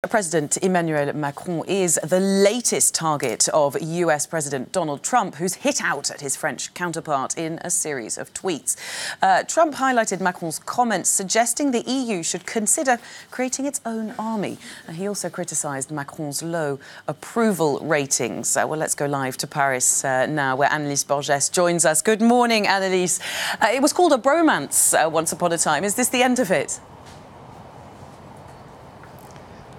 President Emmanuel Macron is the latest target of US President Donald Trump, who's hit out at his French counterpart in a series of tweets. Trump highlighted Macron's comments suggesting the EU should consider creating its own army. He also criticised Macron's low approval ratings. Well, let's go live to Paris now, where Annelise Borges joins us. Good morning, Annelise. It was called a bromance once upon a time. Is this the end of it?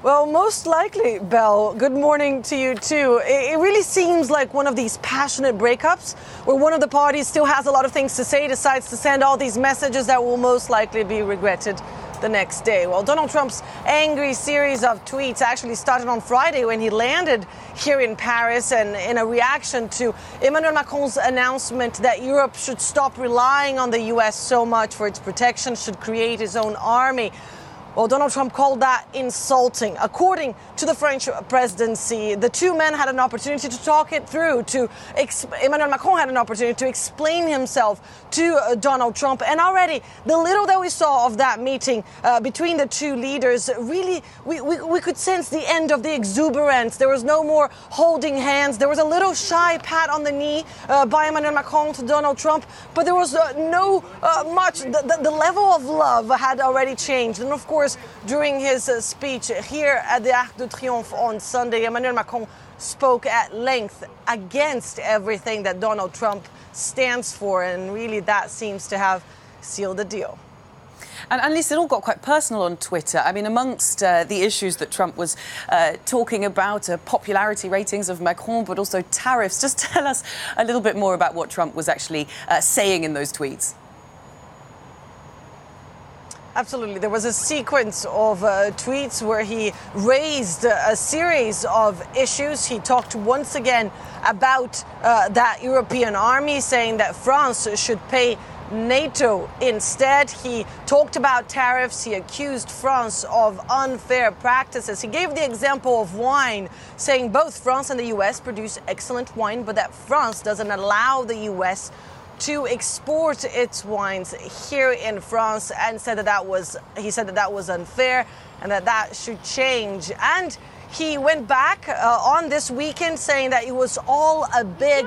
Well, most likely, Belle. Good morning to you, too. It really seems like one of these passionate breakups where one of the parties still has a lot of things to say, decides to send all these messages that will most likely be regretted the next day. Well, Donald Trump's angry series of tweets actually started on Friday when he landed here in Paris, and in a reaction to Emmanuel Macron's announcement that Europe should stop relying on the US so much for its protection, should create its own army. Well, Donald Trump called that insulting. According to the French presidency, the two men had an opportunity to talk it through. Emmanuel Macron had an opportunity to explain himself to Donald Trump. And already, the little that we saw of that meeting between the two leaders, really, we could sense the end of the exuberance. There was no more holding hands. There was a little shy pat on the knee by Emmanuel Macron to Donald Trump. But there was no much. The level of love had already changed. And of course, during his speech here at the Arc de Triomphe on Sunday, Emmanuel Macron spoke at length against everything that Donald Trump stands for, and really that seems to have sealed the deal. And at least it all got quite personal on Twitter. I mean, amongst the issues that Trump was talking about, popularity ratings of Macron, but also tariffs. Just tell us a little bit more about what Trump was actually saying in those tweets. Absolutely. There was a sequence of tweets where he raised a series of issues. He talked once again about that European army, saying that France should pay NATO instead. He talked about tariffs. He accused France of unfair practices. He gave the example of wine, saying both France and the US produce excellent wine, but that France doesn't allow the US to export its wines here in France, and said that that was unfair and that should change. And he went back on this weekend saying that it was all a big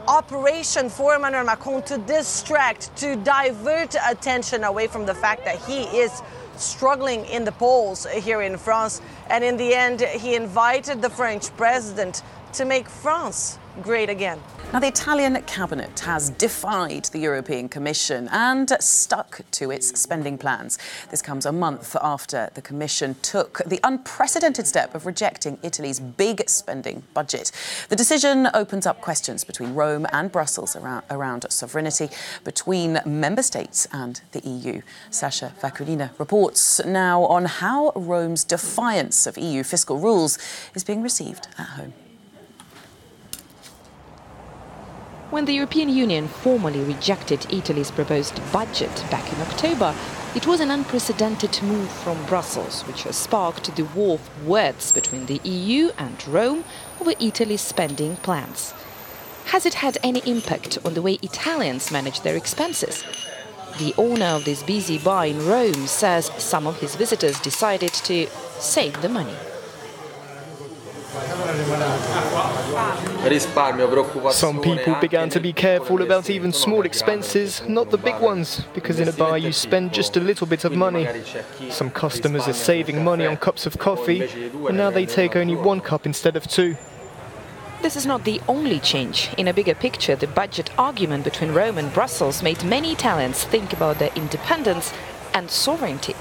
operation for Emmanuel Macron to distract, to divert attention away from the fact that he is struggling in the polls here in France. And in the end, he invited the French president to make France great again. Now, the Italian cabinet has defied the European Commission and stuck to its spending plans. This comes a month after the Commission took the unprecedented step of rejecting Italy's big spending budget. The decision opens up questions between Rome and Brussels around sovereignty between member states and the EU. Sasha Vakulina reports now on how Rome's defiance of EU fiscal rules is being received at home. When the European Union formally rejected Italy's proposed budget back in October, it was an unprecedented move from Brussels, which has sparked the war of words between the EU and Rome over Italy's spending plans. Has it had any impact on the way Italians manage their expenses? The owner of this busy bar in Rome says some of his visitors decided to save the money. Some people began to be careful about even small expenses, not the big ones, because in a bar you spend just a little bit of money. Some customers are saving money on cups of coffee, and now they take only one cup instead of two. This is not the only change. In a bigger picture, the budget argument between Rome and Brussels made many Italians think about their independence and sovereignty.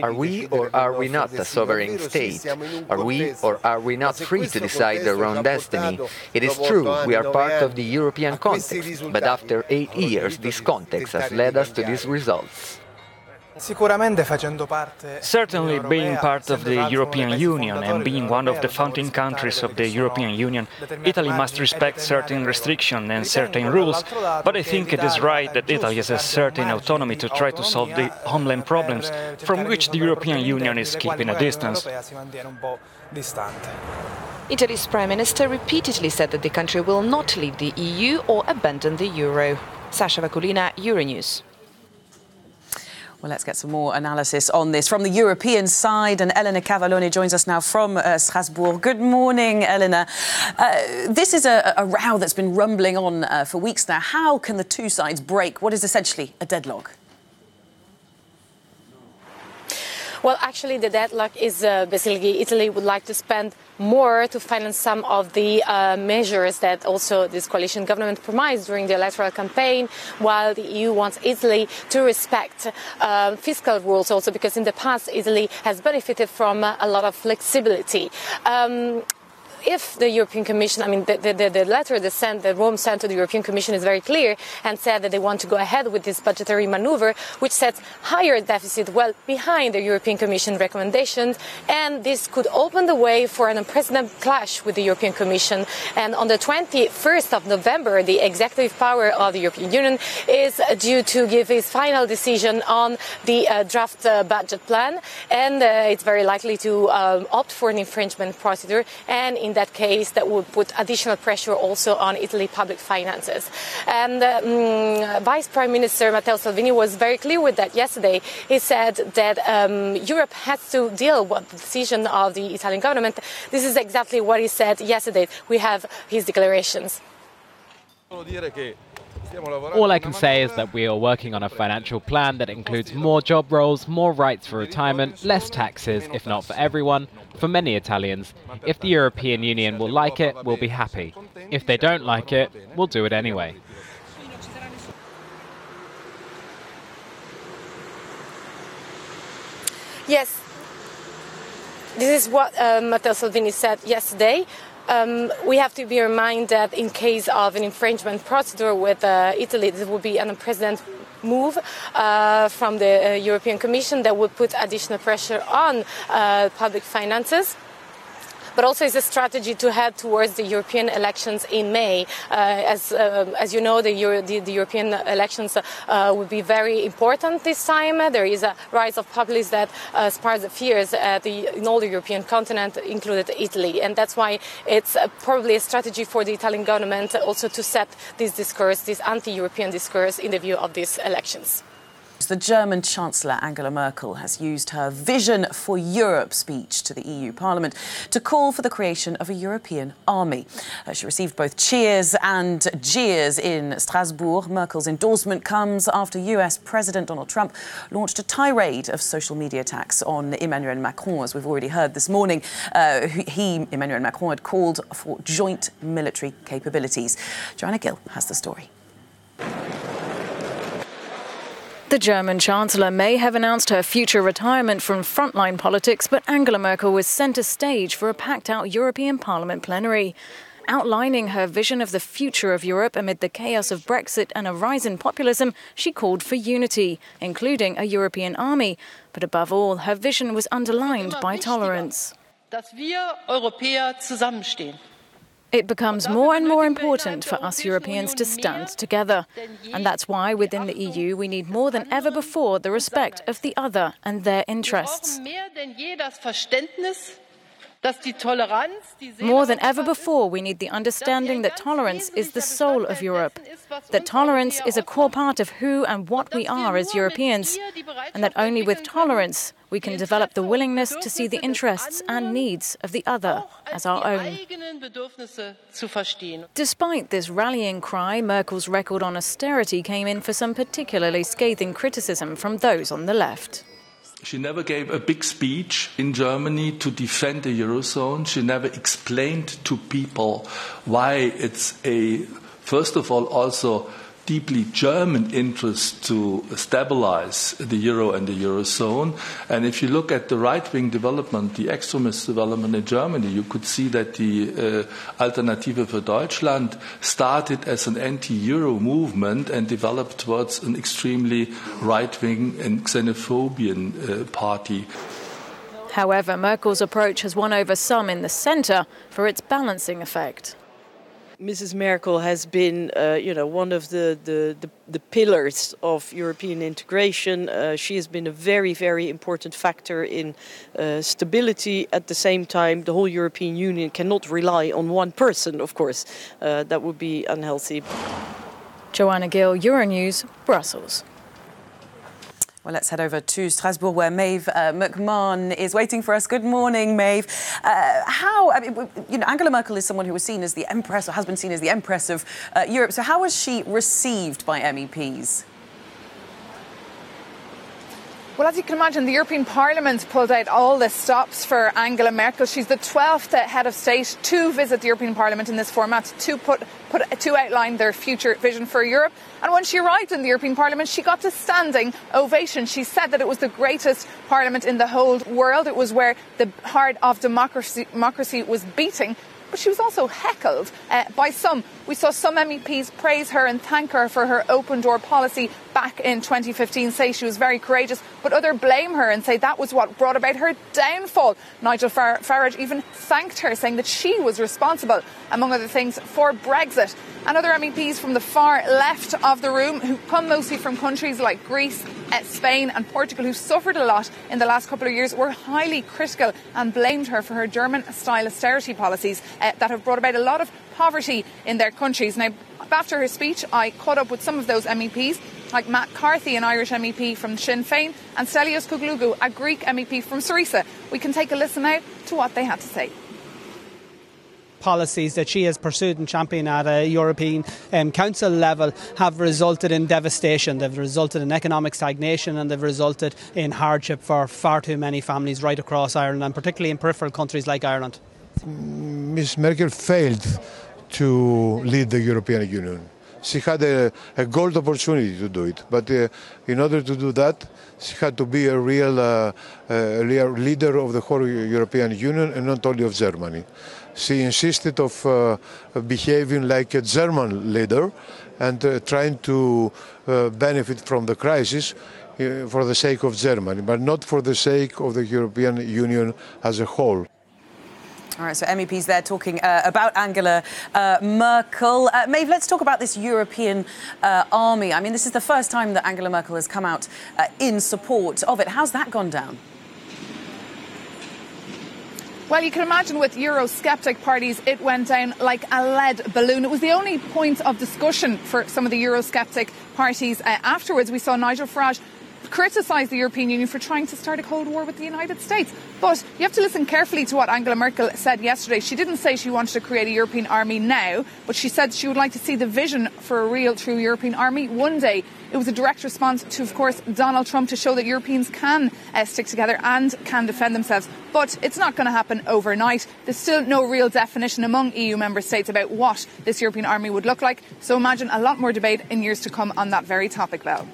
Are we or are we not a sovereign state? Are we or are we not free to decide our own destiny? It is true, we are part of the European context, but after 8 years, this context has led us to these results. Certainly, being part of the European Union and being one of the founding countries of the European Union, Italy must respect certain restrictions and certain rules, but I think it is right that Italy has a certain autonomy to try to solve the homeland problems from which the European Union is keeping a distance. Italy's Prime Minister repeatedly said that the country will not leave the EU or abandon the euro. Sasha Vakulina, Euronews. Well, let's get some more analysis on this from the European side. And Elena Cavalloni joins us now from Strasbourg. Good morning, Elena. This is a row that's been rumbling on for weeks now. How can the two sides break what is essentially a deadlock? Well, actually, the deadlock is basically Italy would like to spend more to finance some of the measures that also this coalition government promised during the electoral campaign, while the EU wants Italy to respect fiscal rules also, because in the past Italy has benefited from a lot of flexibility. If the European Commission, I mean, the letter that Rome sent to the European Commission is very clear and said that they want to go ahead with this budgetary maneuver, which sets higher deficit well behind the European Commission recommendations. And this could open the way for an unprecedented clash with the European Commission. And on the 21st of November, the executive power of the European Union is due to give its final decision on the draft budget plan. And it's very likely to opt for an infringement procedure. And in that case, that would put additional pressure also on Italy's public finances. And Vice Prime Minister Matteo Salvini was very clear with that yesterday. He said that Europe has to deal with the decision of the Italian government. This is exactly what he said yesterday. We have his declarations. All I can say is that we are working on a financial plan that includes more job roles, more rights for retirement, less taxes, if not for everyone, for many Italians. If the European Union will like it, we'll be happy. If they don't like it, we'll do it anyway. Yes, this is what Matteo Salvini said yesterday. We have to be reminded that in case of an infringement procedure with Italy, this would be an unprecedented move from the European Commission that would put additional pressure on public finances. But also it's a strategy to head towards the European elections in May. As you know, the European elections will be very important this time. There is a rise of populism that spars the fears in all the European continent, included Italy. And that's why it's probably a strategy for the Italian government also to set this discourse, this anti-European discourse, in the view of these elections. The German Chancellor Angela Merkel has used her Vision for Europe speech to the EU Parliament to call for the creation of a European army. She received both cheers and jeers in Strasbourg. Merkel's endorsement comes after US President Donald Trump launched a tirade of social media attacks on Emmanuel Macron, as we've already heard this morning. Emmanuel Macron, had called for joint military capabilities. Joanna Gill has the story. The German Chancellor may have announced her future retirement from frontline politics, but Angela Merkel was centre stage for a packed-out European Parliament plenary. Outlining her vision of the future of Europe amid the chaos of Brexit and a rise in populism, she called for unity, including a European army. But above all, her vision was underlined by tolerance. It becomes more and more important for us Europeans to stand together. And that's why within the EU we need more than ever before the respect of the other and their interests. More than ever before, we need the understanding that tolerance is the soul of Europe, that tolerance is a core part of who and what we are as Europeans, and that only with tolerance we can develop the willingness to see the interests and needs of the other as our own. Despite this rallying cry, Merkel's record on austerity came in for some particularly scathing criticism from those on the left. She never gave a big speech in Germany to defend the Eurozone. She never explained to people why it's first of all, also deeply German interest to stabilize the euro and the Eurozone. And if you look at the right-wing development, the extremist development in Germany, you could see that the Alternative für Deutschland started as an anti-euro movement and developed towards an extremely right-wing and xenophobian party. However, Merkel's approach has won over some in the centre for its balancing effect. Mrs. Merkel has been, one of the pillars of European integration. She has been a very, very important factor in stability. At the same time, the whole European Union cannot rely on one person, of course. That would be unhealthy. Joanna Gill, Euronews, Brussels. Well, let's head over to Strasbourg, where Maeve McMahon is waiting for us. Good morning, Maeve. Angela Merkel is someone who was seen as the Empress, or has been seen as the Empress of Europe. So how was she received by MEPs? Well, as you can imagine, the European Parliament pulled out all the stops for Angela Merkel. She's the 12th head of state to visit the European Parliament in this format to outline their future vision for Europe. And when she arrived in the European Parliament, she got a standing ovation. She said that it was the greatest parliament in the whole world. It was where the heart of democracy was beating. But she was also heckled by some. We saw some MEPs praise her and thank her for her open door policy back in 2015, say she was very courageous, but others blame her and say that was what brought about her downfall. Nigel Farage even thanked her, saying that she was responsible, among other things, for Brexit. And other MEPs from the far left of the room, who come mostly from countries like Greece, Spain and Portugal, who suffered a lot in the last couple of years, were highly critical and blamed her for her German-style austerity policies that have brought about a lot of poverty in their countries. Now, after her speech, I caught up with some of those MEPs, like Matt Carthy, an Irish MEP from Sinn Féin, and Stelios Kouglou, a Greek MEP from Syriza. We can take a listen now to what they had to say. Policies that she has pursued and championed at a European Council level have resulted in devastation. They've resulted in economic stagnation, and they've resulted in hardship for far too many families right across Ireland, and particularly in peripheral countries like Ireland. Ms. Merkel failed to lead the European Union. She had a gold opportunity to do it, but in order to do that, she had to be a real leader of the whole European Union, and not only of Germany. She insisted of behaving like a German leader and trying to benefit from the crisis for the sake of Germany, but not for the sake of the European Union as a whole. All right, so MEPs there talking about Angela Merkel. Maeve, let's talk about this European army. I mean, this is the first time that Angela Merkel has come out in support of it. How's that gone down? Well, you can imagine with Eurosceptic parties, it went down like a lead balloon. It was the only point of discussion for some of the Eurosceptic parties. Afterwards, we saw Nigel Farage criticise the European Union for trying to start a Cold War with the United States. But you have to listen carefully to what Angela Merkel said yesterday. She didn't say she wanted to create a European army now, but she said she would like to see the vision for a real, true European army one day. It was a direct response to, of course, Donald Trump, to show that Europeans can stick together and can defend themselves. But it's not going to happen overnight. There's still no real definition among EU member states about what this European army would look like. So imagine a lot more debate in years to come on that very topic, Belle.